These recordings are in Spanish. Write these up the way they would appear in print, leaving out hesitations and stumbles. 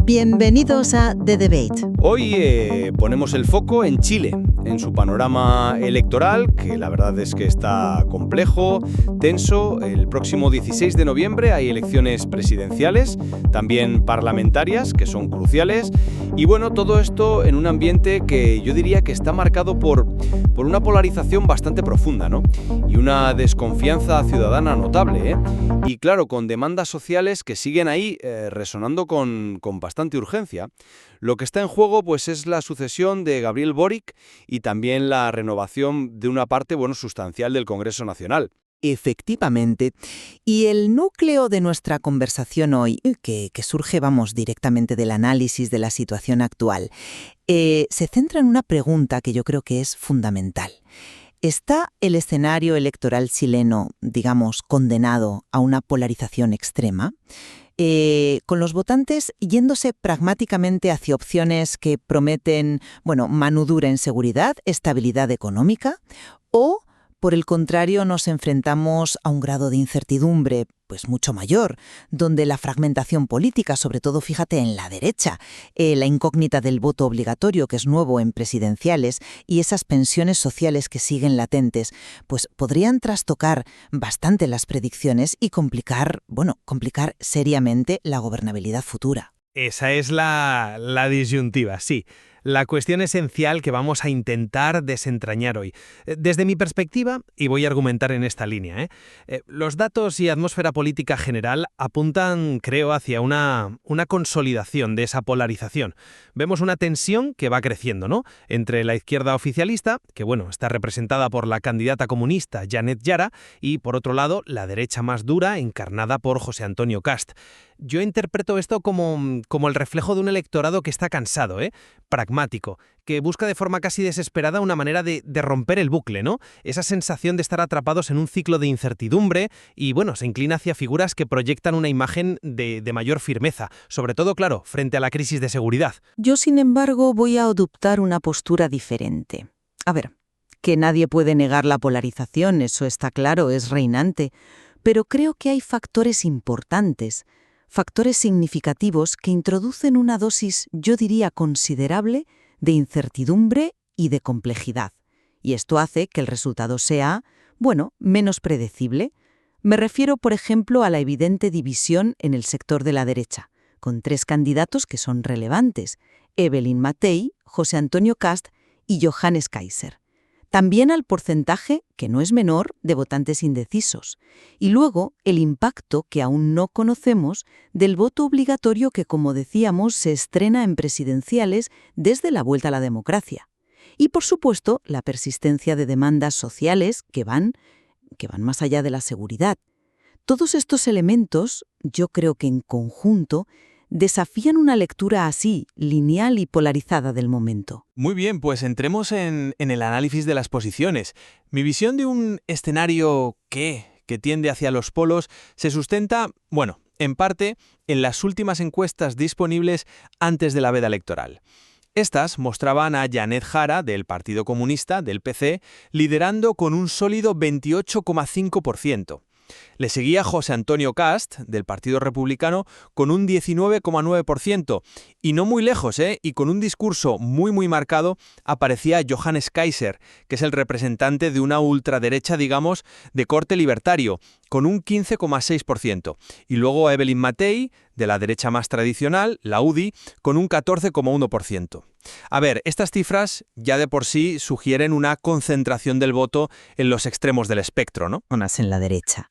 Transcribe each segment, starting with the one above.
Bienvenidos a The Debate. Hoy ponemos el foco en Chile, en su panorama electoral, que la verdad es que está complejo, tenso. El próximo 16 de noviembre hay elecciones presidenciales, también parlamentarias, que son cruciales. Y bueno, todo esto en un ambiente que yo diría que está marcado por una polarización bastante profunda, ¿no? Y una desconfianza ciudadana notable, ¿eh? Y claro, con demandas sociales que siguen ahí resonando con bastante urgencia. Lo que está en juego pues es la sucesión de Gabriel Boric y también la renovación de una parte sustancial del Congreso Nacional. Efectivamente. Y el núcleo de nuestra conversación hoy, que surge, directamente del análisis de la situación actual, se centra en una pregunta que yo creo que es fundamental. ¿Está el escenario electoral chileno, condenado a una polarización extrema? Con los votantes yéndose pragmáticamente hacia opciones que prometen, mano dura en seguridad, estabilidad económica, o, por el contrario, nos enfrentamos a un grado de incertidumbre pues mucho mayor, donde la fragmentación política, sobre todo, fíjate, en la derecha, la incógnita del voto obligatorio, que es nuevo en presidenciales, y esas pensiones sociales que siguen latentes, pues podrían trastocar bastante las predicciones y complicar seriamente la gobernabilidad futura. Esa es la disyuntiva, sí. La cuestión esencial que vamos a intentar desentrañar hoy. Desde mi perspectiva, y voy a argumentar en esta línea, los datos y atmósfera política general apuntan, creo, hacia una consolidación de esa polarización. Vemos una tensión que va creciendo, ¿no?, entre la izquierda oficialista, que está representada por la candidata comunista Janet Jara, y por otro lado, la derecha más dura, encarnada por José Antonio Kast. Yo interpreto esto como el reflejo de un electorado que está cansado, pragmático, que busca de forma casi desesperada una manera de romper el bucle, ¿no? Esa sensación de estar atrapados en un ciclo de incertidumbre y, se inclina hacia figuras que proyectan una imagen de mayor firmeza, sobre todo, claro, frente a la crisis de seguridad. Yo, sin embargo, voy a adoptar una postura diferente. A ver, que nadie puede negar la polarización, eso está claro, es reinante, pero creo que hay factores importantes, factores significativos que introducen una dosis, yo diría, considerable de incertidumbre y de complejidad. Y esto hace que el resultado sea, menos predecible. Me refiero, por ejemplo, a la evidente división en el sector de la derecha, con 3 candidatos que son relevantes: Evelyn Matthei, José Antonio Kast y Johannes Kaiser. También al porcentaje, que no es menor, de votantes indecisos. Y luego el impacto, que aún no conocemos, del voto obligatorio que, como decíamos, se estrena en presidenciales desde la vuelta a la democracia. Y, por supuesto, la persistencia de demandas sociales que van más allá de la seguridad. Todos estos elementos, yo creo que en conjunto, desafían una lectura así, lineal y polarizada del momento. Muy bien, pues entremos en el análisis de las posiciones. Mi visión de un escenario que tiende hacia los polos se sustenta, en parte, en las últimas encuestas disponibles antes de la veda electoral. Estas mostraban a Janet Jara, del Partido Comunista, del PC, liderando con un sólido 28,5%. Le seguía José Antonio Kast, del Partido Republicano, con un 19,9%. Y no muy lejos, y con un discurso muy marcado, aparecía Johannes Kaiser, que es el representante de una ultraderecha, de corte libertario, con un 15,6%. Y luego Evelyn Matthei, de la derecha más tradicional, la UDI, con un 14,1%. A ver, estas cifras ya de por sí sugieren una concentración del voto en los extremos del espectro, ¿no? Unas en la derecha.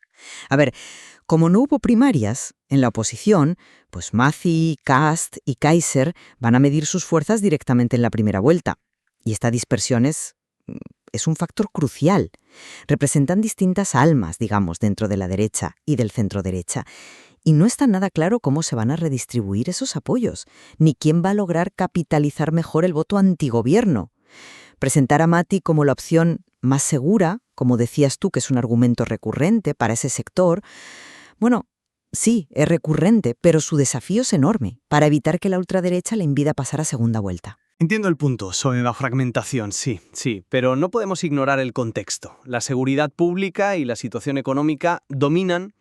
A ver, como no hubo primarias en la oposición, pues Matthei, Kast y Kaiser van a medir sus fuerzas directamente en la primera vuelta. Y esta dispersión es un factor crucial. Representan distintas almas, dentro de la derecha y del centro-derecha. Y no está nada claro cómo se van a redistribuir esos apoyos, ni quién va a lograr capitalizar mejor el voto antigobierno. Presentar a Matthei como la opción más segura, como decías tú, que es un argumento recurrente para ese sector, sí, es recurrente, pero su desafío es enorme, para evitar que la ultraderecha le impida pasar a segunda vuelta. Entiendo el punto sobre la fragmentación, sí, pero no podemos ignorar el contexto. La seguridad pública y la situación económica dominan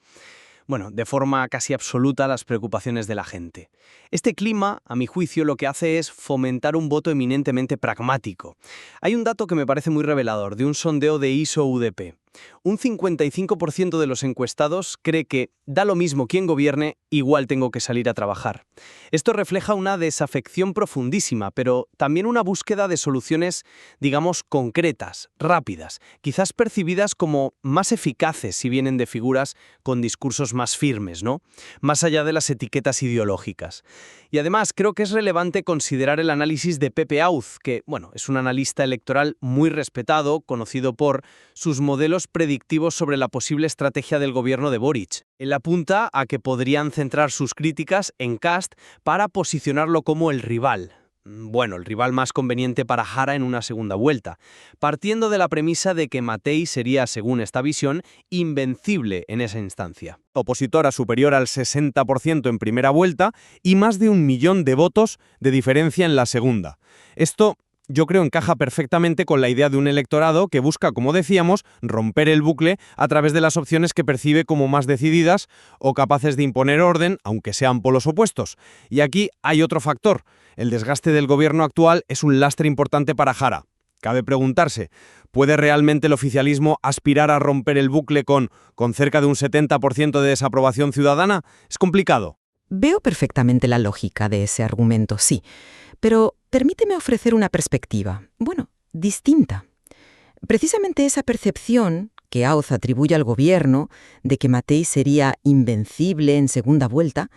de forma casi absoluta las preocupaciones de la gente. Este clima, a mi juicio, lo que hace es fomentar un voto eminentemente pragmático. Hay un dato que me parece muy revelador, de un sondeo de ISO-UDP. Un 55% de los encuestados cree que, da lo mismo quién gobierne, igual tengo que salir a trabajar. Esto refleja una desafección profundísima, pero también una búsqueda de soluciones, digamos, concretas, rápidas, quizás percibidas como más eficaces si vienen de figuras con discursos más firmes, ¿no? Más allá de las etiquetas ideológicas. Y además creo que es relevante considerar el análisis de Pepe Auz, que, es un analista electoral muy respetado, conocido por sus modelos predictivos sobre la posible estrategia del gobierno de Boric. Él apunta a que podrían centrar sus críticas en Kast para posicionarlo como el rival. El rival más conveniente para Jara en una segunda vuelta, partiendo de la premisa de que Matei sería, según esta visión, invencible en esa instancia. Opositora superior al 60% en primera vuelta y más de 1 millón de votos de diferencia en la segunda. Esto, yo creo, encaja perfectamente con la idea de un electorado que busca, como decíamos, romper el bucle a través de las opciones que percibe como más decididas o capaces de imponer orden, aunque sean polos opuestos. Y aquí hay otro factor. El desgaste del gobierno actual es un lastre importante para Jara. Cabe preguntarse, ¿puede realmente el oficialismo aspirar a romper el bucle con cerca de un 70% de desaprobación ciudadana? Es complicado. Veo perfectamente la lógica de ese argumento, sí. Pero permíteme ofrecer una perspectiva, distinta. Precisamente esa percepción que Auz atribuye al gobierno de que Matei sería invencible en segunda vuelta,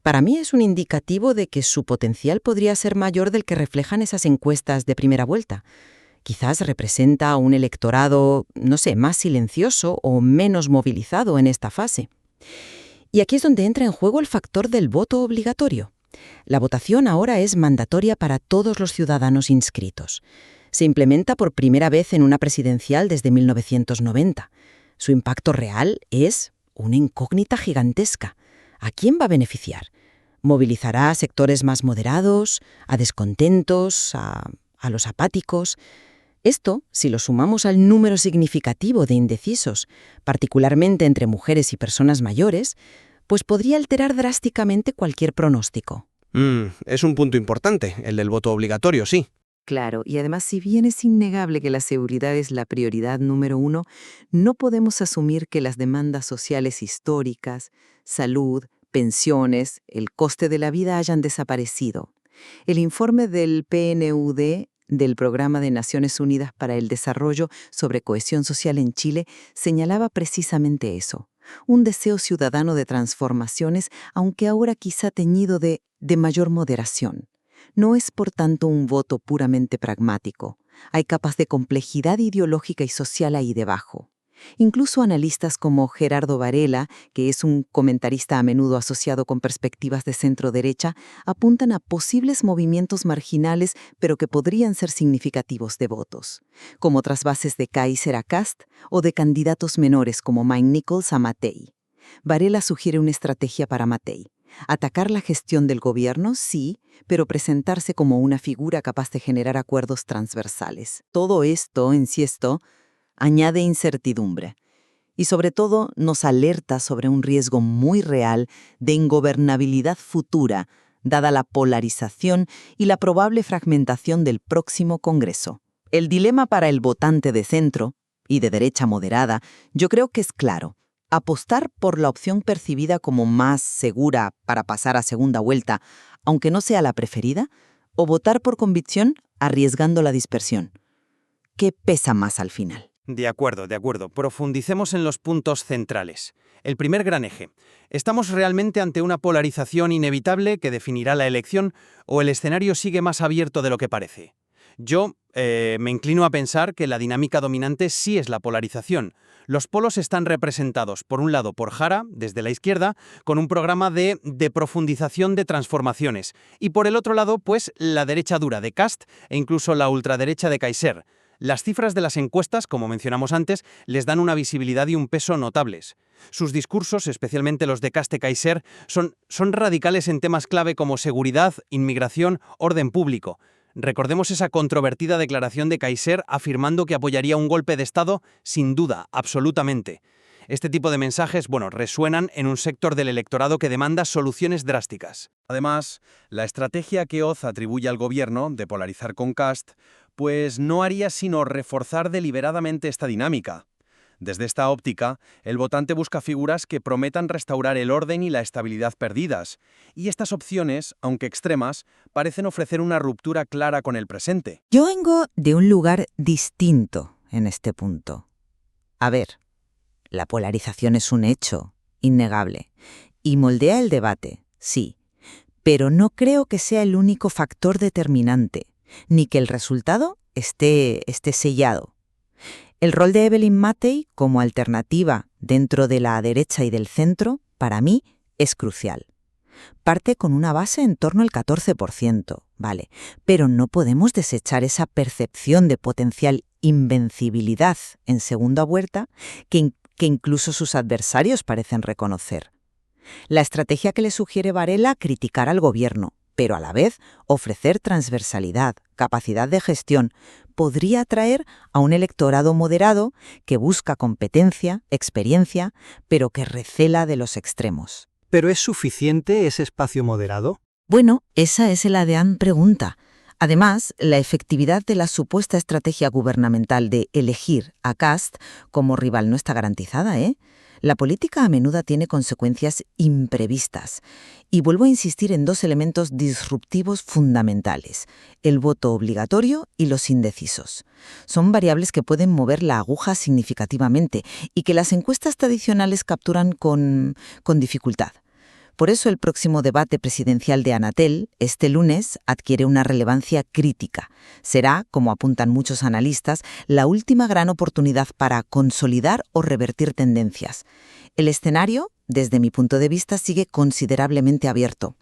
para mí es un indicativo de que su potencial podría ser mayor del que reflejan esas encuestas de primera vuelta. Quizás representa un electorado, más silencioso o menos movilizado en esta fase. Y aquí es donde entra en juego el factor del voto obligatorio. La votación ahora es mandatoria para todos los ciudadanos inscritos. Se implementa por primera vez en una presidencial desde 1990. Su impacto real es una incógnita gigantesca. ¿A quién va a beneficiar? ¿Movilizará a sectores más moderados, a descontentos, a los apáticos? Esto, si lo sumamos al número significativo de indecisos, particularmente entre mujeres y personas mayores, pues podría alterar drásticamente cualquier pronóstico. Es un punto importante, el del voto obligatorio, sí. Claro, y además, si bien es innegable que la seguridad es la prioridad número 1, no podemos asumir que las demandas sociales históricas, salud, pensiones, el coste de la vida hayan desaparecido. El informe del PNUD, del Programa de Naciones Unidas para el Desarrollo sobre Cohesión Social en Chile, señalaba precisamente eso. Un deseo ciudadano de transformaciones, aunque ahora quizá teñido de mayor moderación. No es, por tanto, un voto puramente pragmático. Hay capas de complejidad ideológica y social ahí debajo. Incluso analistas como Gerardo Varela, que es un comentarista a menudo asociado con perspectivas de centro-derecha, apuntan a posibles movimientos marginales, pero que podrían ser significativos de votos, como trasvases de Kaiser a Kast o de candidatos menores como Mike Nichols a Matei. Varela sugiere una estrategia para Matei. Atacar la gestión del gobierno, sí, pero presentarse como una figura capaz de generar acuerdos transversales. Todo esto, insisto, añade incertidumbre y sobre todo nos alerta sobre un riesgo muy real de ingobernabilidad futura, dada la polarización y la probable fragmentación del próximo Congreso. El dilema para el votante de centro y de derecha moderada, yo creo que es claro. Apostar por la opción percibida como más segura para pasar a segunda vuelta, aunque no sea la preferida, o votar por convicción arriesgando la dispersión. ¿Qué pesa más al final? De acuerdo. Profundicemos en los puntos centrales. El primer gran eje. ¿Estamos realmente ante una polarización inevitable que definirá la elección o el escenario sigue más abierto de lo que parece? Yo me inclino a pensar que la dinámica dominante sí es la polarización. Los polos están representados, por un lado, por Jara, desde la izquierda, con un programa de profundización de transformaciones, y por el otro lado, pues, la derecha dura de Kast e incluso la ultraderecha de Kaiser. Las cifras de las encuestas, como mencionamos antes, les dan una visibilidad y un peso notables. Sus discursos, especialmente los de Kast y Kaiser, son radicales en temas clave como seguridad, inmigración, orden público. Recordemos esa controvertida declaración de Kaiser afirmando que apoyaría un golpe de Estado, sin duda, absolutamente. Este tipo de mensajes, resuenan en un sector del electorado que demanda soluciones drásticas. Además, la estrategia que Oz atribuye al gobierno de polarizar con Cast, pues no haría sino reforzar deliberadamente esta dinámica. Desde esta óptica, el votante busca figuras que prometan restaurar el orden y la estabilidad perdidas, y estas opciones, aunque extremas, parecen ofrecer una ruptura clara con el presente. Yo vengo de un lugar distinto en este punto. A ver, la polarización es un hecho, innegable, y moldea el debate, sí, pero no creo que sea el único factor determinante, ni que el resultado esté sellado. El rol de Evelyn Matthey como alternativa dentro de la derecha y del centro, para mí, es crucial. Parte con una base en torno al 14%, vale, pero no podemos desechar esa percepción de potencial invencibilidad en segunda vuelta que incluso sus adversarios parecen reconocer. La estrategia que le sugiere Varela, criticar al gobierno, pero a la vez ofrecer transversalidad, capacidad de gestión, podría atraer a un electorado moderado que busca competencia, experiencia, pero que recela de los extremos. ¿Pero es suficiente ese espacio moderado? Bueno, esa es la gran pregunta. Además, la efectividad de la supuesta estrategia gubernamental de elegir a Cast como rival no está garantizada, ¿eh? La política a menudo tiene consecuencias imprevistas. Y vuelvo a insistir en dos elementos disruptivos fundamentales: el voto obligatorio y los indecisos. Son variables que pueden mover la aguja significativamente y que las encuestas tradicionales capturan con dificultad. Por eso el próximo debate presidencial de Anatel, este lunes, adquiere una relevancia crítica. Será, como apuntan muchos analistas, la última gran oportunidad para consolidar o revertir tendencias. El escenario, desde mi punto de vista, sigue considerablemente abierto.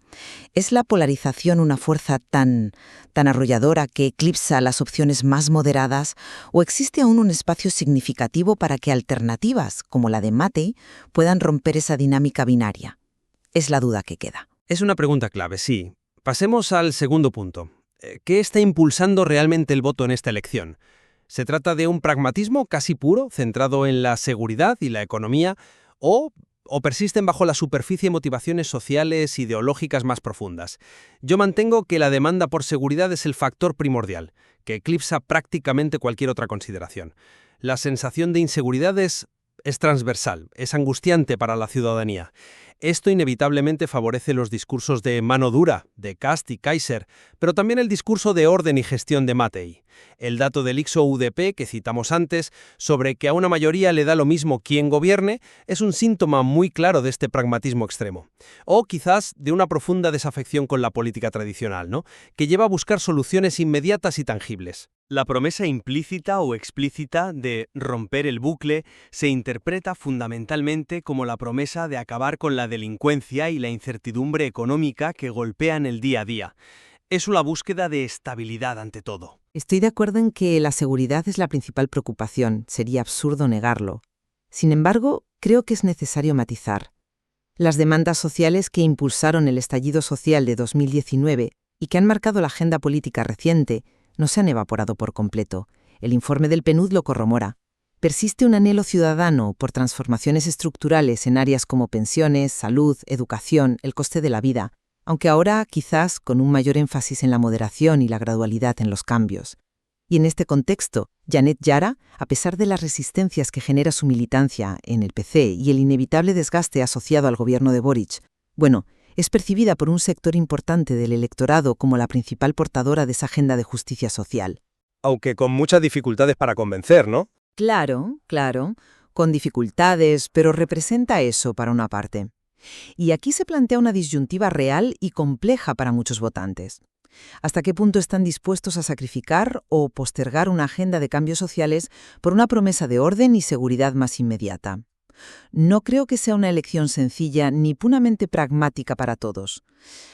¿Es la polarización una fuerza tan arrolladora que eclipsa las opciones más moderadas, o existe aún un espacio significativo para que alternativas, como la de Matthey, puedan romper esa dinámica binaria? Es la duda que queda. Es una pregunta clave, sí. Pasemos al segundo punto. ¿Qué está impulsando realmente el voto en esta elección? ¿Se trata de un pragmatismo casi puro, centrado en la seguridad y la economía, o persisten bajo la superficie motivaciones sociales, ideológicas más profundas? Yo mantengo que la demanda por seguridad es el factor primordial, que eclipsa prácticamente cualquier otra consideración. La sensación de inseguridad es transversal, es angustiante para la ciudadanía. Esto inevitablemente favorece los discursos de mano dura, de Cast y Kaiser, pero también el discurso de orden y gestión de Matthey. El dato del Ipsos-UDP que citamos antes, sobre que a una mayoría le da lo mismo quién gobierne, es un síntoma muy claro de este pragmatismo extremo. O quizás de una profunda desafección con la política tradicional, ¿no?, que lleva a buscar soluciones inmediatas y tangibles. La promesa implícita o explícita de romper el bucle se interpreta fundamentalmente como la promesa de acabar con la delincuencia y la incertidumbre económica que golpean el día a día. Es una búsqueda de estabilidad ante todo. Estoy de acuerdo en que la seguridad es la principal preocupación, sería absurdo negarlo. Sin embargo, creo que es necesario matizar. Las demandas sociales que impulsaron el estallido social de 2019 y que han marcado la agenda política reciente no se han evaporado por completo. El informe del PNUD lo corrobora. Persiste un anhelo ciudadano por transformaciones estructurales en áreas como pensiones, salud, educación, el coste de la vida, aunque ahora quizás con un mayor énfasis en la moderación y la gradualidad en los cambios. Y en este contexto, Janet Yara, a pesar de las resistencias que genera su militancia en el PC y el inevitable desgaste asociado al gobierno de Boric, es percibida por un sector importante del electorado como la principal portadora de esa agenda de justicia social. Aunque con muchas dificultades para convencer, ¿no? Claro, con dificultades, pero representa eso para una parte. Y aquí se plantea una disyuntiva real y compleja para muchos votantes. ¿Hasta qué punto están dispuestos a sacrificar o postergar una agenda de cambios sociales por una promesa de orden y seguridad más inmediata? No creo que sea una elección sencilla ni puramente pragmática para todos.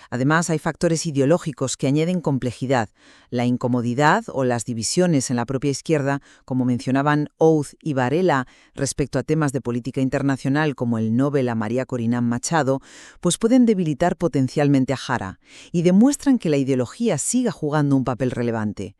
Además, hay factores ideológicos que añaden complejidad. La incomodidad o las divisiones en la propia izquierda, como mencionaban Oz y Varela respecto a temas de política internacional como el Nobel a María Corina Machado, pues pueden debilitar potencialmente a Jara y demuestran que la ideología siga jugando un papel relevante.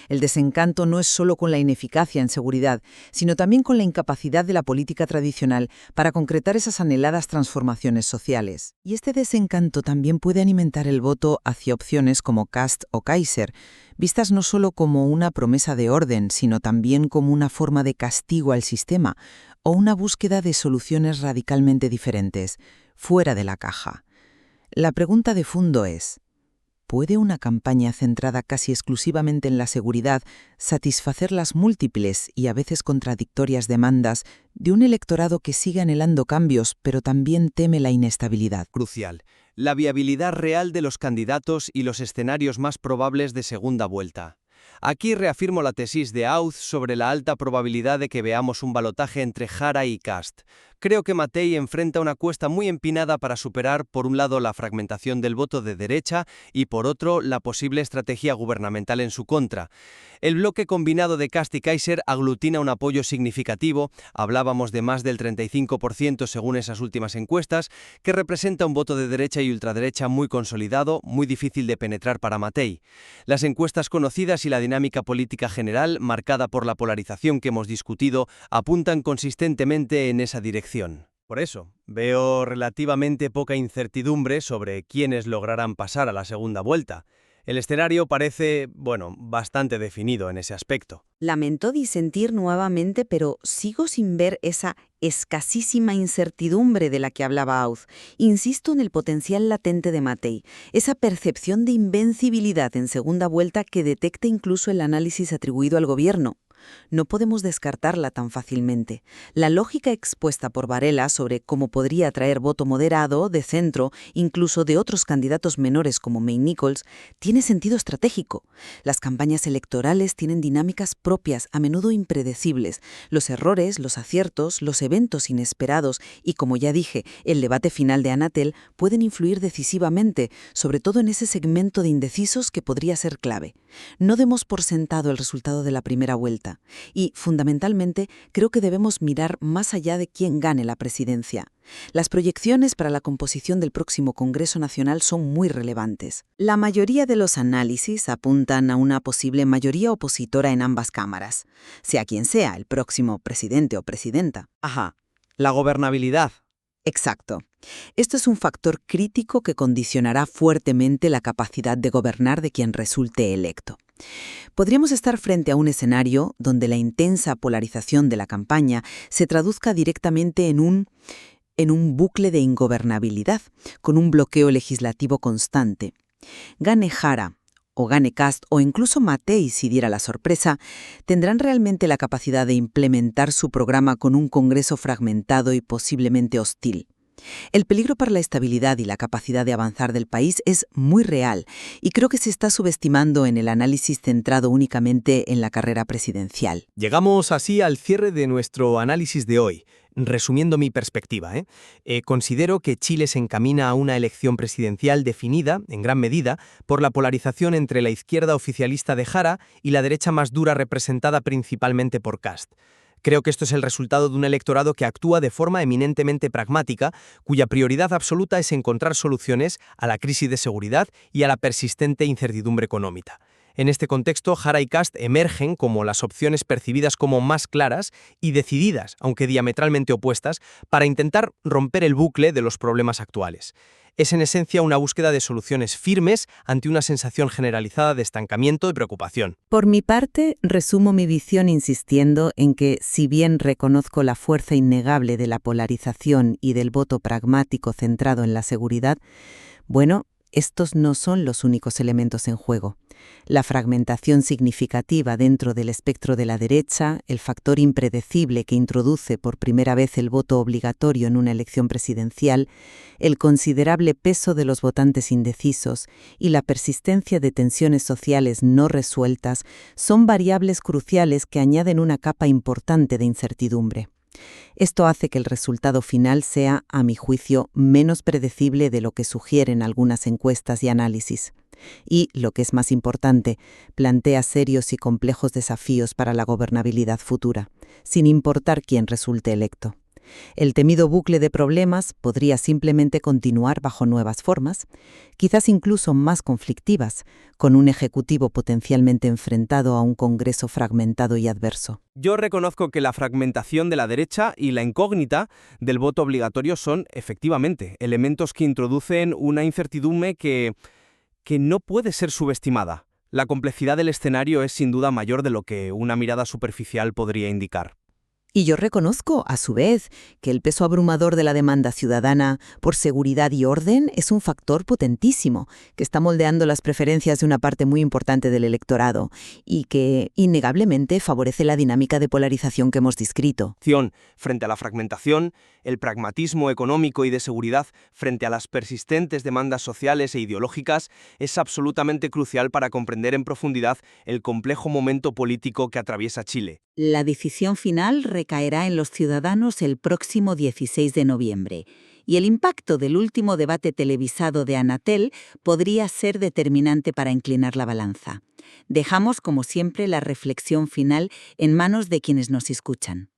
El desencanto no es solo con la ineficacia en seguridad, sino también con la incapacidad de la política tradicional para concretar esas anheladas transformaciones sociales. Y este desencanto también puede alimentar el voto hacia opciones como Kast o Kaiser, vistas no solo como una promesa de orden, sino también como una forma de castigo al sistema o una búsqueda de soluciones radicalmente diferentes, fuera de la caja. La pregunta de fondo es: ¿puede una campaña centrada casi exclusivamente en la seguridad satisfacer las múltiples y a veces contradictorias demandas de un electorado que sigue anhelando cambios, pero también teme la inestabilidad? Crucial. La viabilidad real de los candidatos y los escenarios más probables de segunda vuelta. Aquí reafirmo la tesis de Auth sobre la alta probabilidad de que veamos un balotaje entre Jara y Kast. Creo que Matei enfrenta una cuesta muy empinada para superar, por un lado, la fragmentación del voto de derecha y, por otro, la posible estrategia gubernamental en su contra. El bloque combinado de Kast y Kaiser aglutina un apoyo significativo, hablábamos de más del 35% según esas últimas encuestas, que representa un voto de derecha y ultraderecha muy consolidado, muy difícil de penetrar para Matei. Las encuestas conocidas y la dinámica política general, marcada por la polarización que hemos discutido, apuntan consistentemente en esa dirección. Por eso, veo relativamente poca incertidumbre sobre quiénes lograrán pasar a la segunda vuelta. El escenario parece, bastante definido en ese aspecto. Lamento disentir nuevamente, pero sigo sin ver esa escasísima incertidumbre de la que hablaba Auth. Insisto en el potencial latente de Matei, esa percepción de invencibilidad en segunda vuelta que detecta incluso el análisis atribuido al gobierno. No podemos descartarla tan fácilmente. La lógica expuesta por Varela sobre cómo podría atraer voto moderado, de centro, incluso de otros candidatos menores como May Nichols, tiene sentido estratégico. Las campañas electorales tienen dinámicas propias, a menudo impredecibles. Los errores, los aciertos, los eventos inesperados y, como ya dije, el debate final de Anatel pueden influir decisivamente, sobre todo en ese segmento de indecisos que podría ser clave. No demos por sentado el resultado de la primera vuelta. Y, fundamentalmente, creo que debemos mirar más allá de quién gane la presidencia. Las proyecciones para la composición del próximo Congreso Nacional son muy relevantes. La mayoría de los análisis apuntan a una posible mayoría opositora en ambas cámaras, sea quien sea el próximo presidente o presidenta. La gobernabilidad. Exacto. Esto es un factor crítico que condicionará fuertemente la capacidad de gobernar de quien resulte electo. Podríamos estar frente a un escenario donde la intensa polarización de la campaña se traduzca directamente en un bucle de ingobernabilidad, con un bloqueo legislativo constante. Gane Jara o gane Kast o incluso Matei si diera la sorpresa, ¿tendrán realmente la capacidad de implementar su programa con un Congreso fragmentado y posiblemente hostil? El peligro para la estabilidad y la capacidad de avanzar del país es muy real y creo que se está subestimando en el análisis centrado únicamente en la carrera presidencial. Llegamos así al cierre de nuestro análisis de hoy. Resumiendo mi perspectiva, considero que Chile se encamina a una elección presidencial definida, en gran medida, por la polarización entre la izquierda oficialista de Jara y la derecha más dura representada principalmente por Kast. Creo que esto es el resultado de un electorado que actúa de forma eminentemente pragmática, cuya prioridad absoluta es encontrar soluciones a la crisis de seguridad y a la persistente incertidumbre económica. En este contexto, Jara y Kast emergen como las opciones percibidas como más claras y decididas, aunque diametralmente opuestas, para intentar romper el bucle de los problemas actuales. Es en esencia una búsqueda de soluciones firmes ante una sensación generalizada de estancamiento y preocupación. Por mi parte, resumo mi visión insistiendo en que, si bien reconozco la fuerza innegable de la polarización y del voto pragmático centrado en la seguridad, estos no son los únicos elementos en juego. La fragmentación significativa dentro del espectro de la derecha, el factor impredecible que introduce por primera vez el voto obligatorio en una elección presidencial, el considerable peso de los votantes indecisos y la persistencia de tensiones sociales no resueltas son variables cruciales que añaden una capa importante de incertidumbre. Esto hace que el resultado final sea, a mi juicio, menos predecible de lo que sugieren algunas encuestas y análisis. Y, lo que es más importante, plantea serios y complejos desafíos para la gobernabilidad futura, sin importar quién resulte electo. El temido bucle de problemas podría simplemente continuar bajo nuevas formas, quizás incluso más conflictivas, con un ejecutivo potencialmente enfrentado a un Congreso fragmentado y adverso. Yo reconozco que la fragmentación de la derecha y la incógnita del voto obligatorio son, efectivamente, elementos que introducen una incertidumbre que no puede ser subestimada. La complejidad del escenario es sin duda mayor de lo que una mirada superficial podría indicar. Y yo reconozco, a su vez, que el peso abrumador de la demanda ciudadana por seguridad y orden es un factor potentísimo, que está moldeando las preferencias de una parte muy importante del electorado y que, innegablemente, favorece la dinámica de polarización que hemos descrito. Frente a la fragmentación, el pragmatismo económico y de seguridad frente a las persistentes demandas sociales e ideológicas es absolutamente crucial para comprender en profundidad el complejo momento político que atraviesa Chile. La decisión final recaerá en los ciudadanos el próximo 16 de noviembre, y el impacto del último debate televisado de Anatel podría ser determinante para inclinar la balanza. Dejamos, como siempre, la reflexión final en manos de quienes nos escuchan.